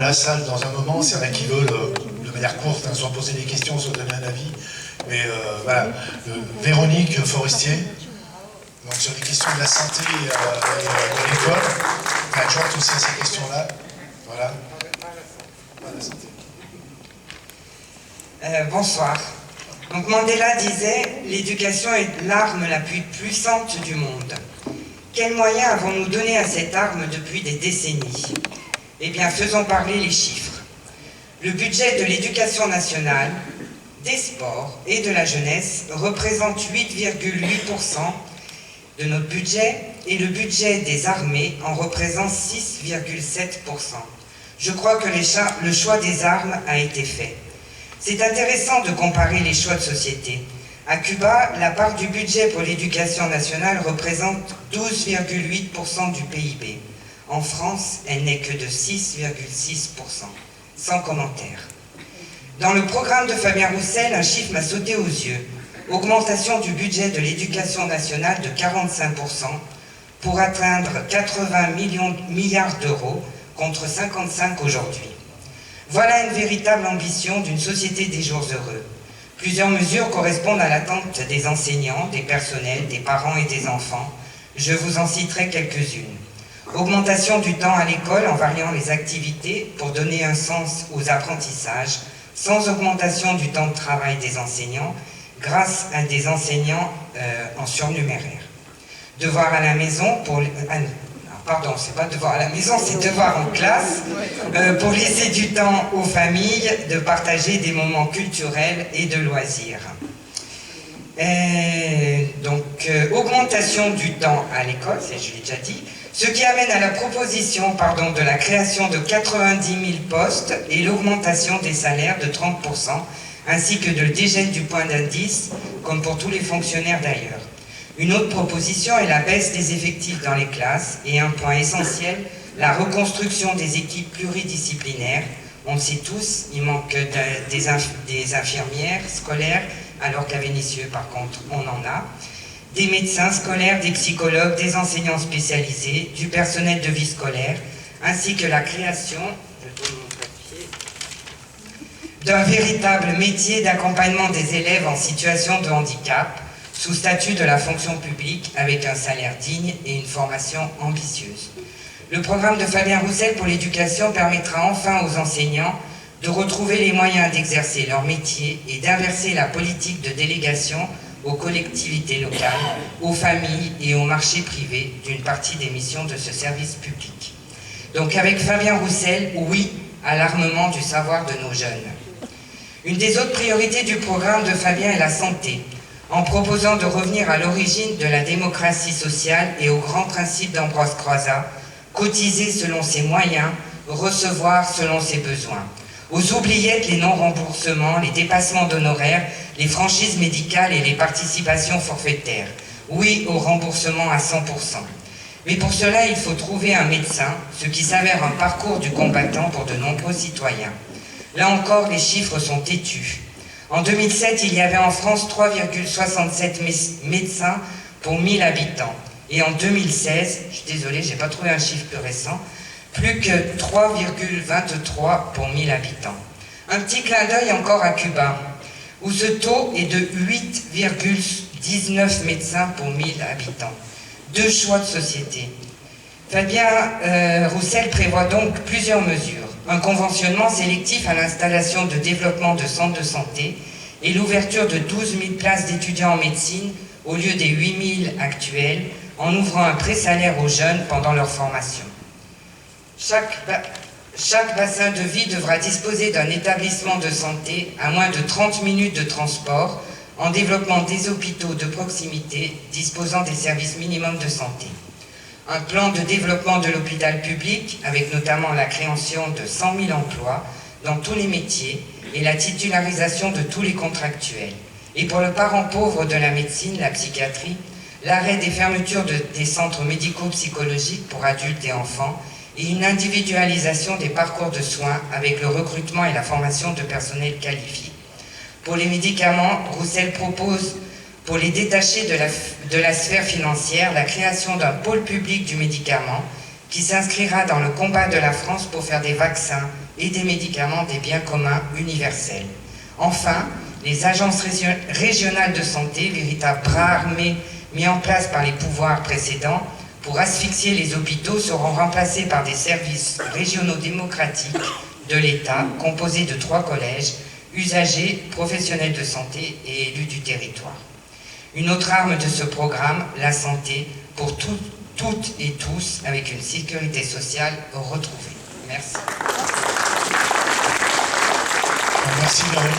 la salle dans un moment, s'il y en a qui veulent, de manière courte, hein, soit poser des questions, soit donner un avis. Mais voilà, Véronique Forestier, donc sur les questions de la santé et de l'école, adjointe aussi à ces questions-là. Voilà. La santé. Bonsoir. Donc Mandela disait « L'éducation est l'arme la plus puissante du monde ». Quels moyens avons-nous donné à cette arme depuis des décennies? Eh bien, faisons parler les chiffres. Le budget de l'éducation nationale, des sports et de la jeunesse représente 8,8% de notre budget et le budget des armées en représente 6,7%. Je crois que le choix des armes a été fait. C'est intéressant de comparer les choix de société. À Cuba, la part du budget pour l'éducation nationale représente 12,8% du PIB. En France, elle n'est que de 6,6%. Sans commentaire. Dans le programme de Fabien Roussel, un chiffre m'a sauté aux yeux. Augmentation du budget de l'éducation nationale de 45% pour atteindre 80 milliards d'euros contre 55 aujourd'hui. Voilà une véritable ambition d'une société des jours heureux. Plusieurs mesures correspondent à l'attente des enseignants, des personnels, des parents et des enfants. Je vous en citerai quelques-unes. Augmentation du temps à l'école en variant les activités pour donner un sens aux apprentissages, sans augmentation du temps de travail des enseignants, grâce à des enseignants en surnuméraire. Devoir à la maison pour... pardon, c'est pas devoir à la maison, c'est devoir en classe, pour laisser du temps aux familles de partager des moments culturels et de loisirs. Augmentation du temps à l'école, je l'ai déjà dit, ce qui amène à la proposition de la création de 90 000 postes et l'augmentation des salaires de 30%, ainsi que de le dégel du point d'indice, comme pour tous les fonctionnaires d'ailleurs. Une autre proposition est la baisse des effectifs dans les classes et un point essentiel, la reconstruction des équipes pluridisciplinaires. On le sait tous, il manque des infirmières scolaires, alors qu'à Vénissieux, par contre, on en a. Des médecins scolaires, des psychologues, des enseignants spécialisés, du personnel de vie scolaire, ainsi que la création d'un véritable métier d'accompagnement des élèves en situation de handicap, sous statut de la fonction publique, avec un salaire digne et une formation ambitieuse. Le programme de Fabien Roussel pour l'éducation permettra enfin aux enseignants de retrouver les moyens d'exercer leur métier et d'inverser la politique de délégation aux collectivités locales, aux familles et au marché privé d'une partie des missions de ce service public. Donc avec Fabien Roussel, oui à l'armement du savoir de nos jeunes. Une des autres priorités du programme de Fabien est la santé, en proposant de revenir à l'origine de la démocratie sociale et aux grands principes d'Ambroise Croizat, cotiser selon ses moyens, recevoir selon ses besoins. Aux oubliettes, les non-remboursements, les dépassements d'honoraires, les franchises médicales et les participations forfaitaires. Oui au remboursement à 100%. Mais pour cela, il faut trouver un médecin, ce qui s'avère un parcours du combattant pour de nombreux citoyens. Là encore, les chiffres sont têtus. En 2007, il y avait en France 3,67 médecins pour 1000 habitants. Et en 2016, je suis désolée, je n'ai pas trouvé un chiffre plus récent, plus que 3,23 pour 1000 habitants. Un petit clin d'œil encore à Cuba, où ce taux est de 8,19 médecins pour 1000 habitants. Deux choix de société. Fabien Roussel prévoit donc plusieurs mesures. Un conventionnement sélectif à l'installation de développement de centres de santé et l'ouverture de 12 000 places d'étudiants en médecine au lieu des 8 000 actuels, en ouvrant un pré-salaire aux jeunes pendant leur formation. Chaque bassin de vie devra disposer d'un établissement de santé à moins de 30 minutes de transport, en développement des hôpitaux de proximité disposant des services minimums de santé. Un plan de développement de l'hôpital public, avec notamment la création de 100 000 emplois dans tous les métiers et la titularisation de tous les contractuels. Et pour le parent pauvre de la médecine, la psychiatrie, l'arrêt des fermetures des centres médico-psychologiques pour adultes et enfants et une individualisation des parcours de soins avec le recrutement et la formation de personnel qualifié. Pour les médicaments, Roussel propose, pour les détacher de la sphère financière, la création d'un pôle public du médicament qui s'inscrira dans le combat de la France pour faire des vaccins et des médicaments des biens communs universels. Enfin, les agences régionales de santé, véritables bras armés mis en place par les pouvoirs précédents pour asphyxier les hôpitaux, seront remplacés par des services régionaux démocratiques de l'État, composés de 3 collèges, usagers, professionnels de santé et élus du territoire. Une autre arme de ce programme, la santé, pour toutes et tous, avec une sécurité sociale retrouvée. Merci. Merci Véronique.